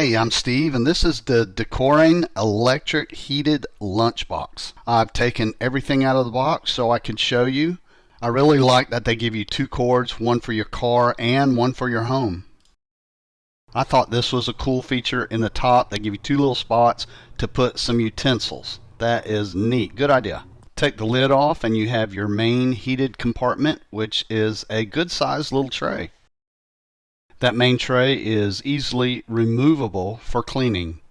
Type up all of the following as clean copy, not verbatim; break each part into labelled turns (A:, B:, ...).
A: Hey, I'm Steve, and this is the Dicorain Electric Heated Lunchbox. I've taken everything out of the box so I can show you. I really like that they give you two cords, one for your car and one for your home. I thought this was a cool feature. In the top, they give you two little spots to put some utensils. That is neat. Good idea. Take the lid off and you have your main heated compartment, which is a good sized little tray. That main tray is easily removable for cleaning.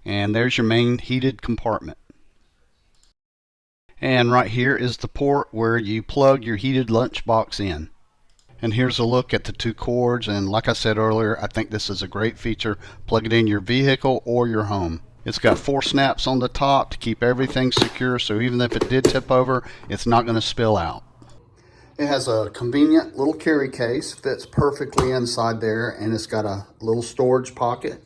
A: And there's your main heated compartment. And right here is the port where you plug your heated lunchbox in. And here's a look at the two cords, and like I said earlier, I think this is a great feature. Plug it in your vehicle or your home. It's got 4 snaps on the top to keep everything secure, so even if it did tip over, it's not going to spill out. It has a convenient little carry case, fits perfectly inside there, and it's got a little storage pocket,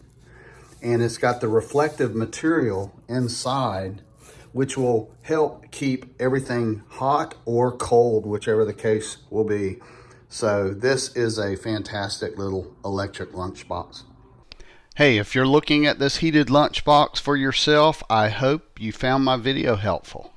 A: and it's got the reflective material inside, which will help keep everything hot or cold, whichever the case will be. So this is a fantastic little electric lunchbox. Hey, if you're looking at this heated lunchbox for yourself, I hope you found my video helpful.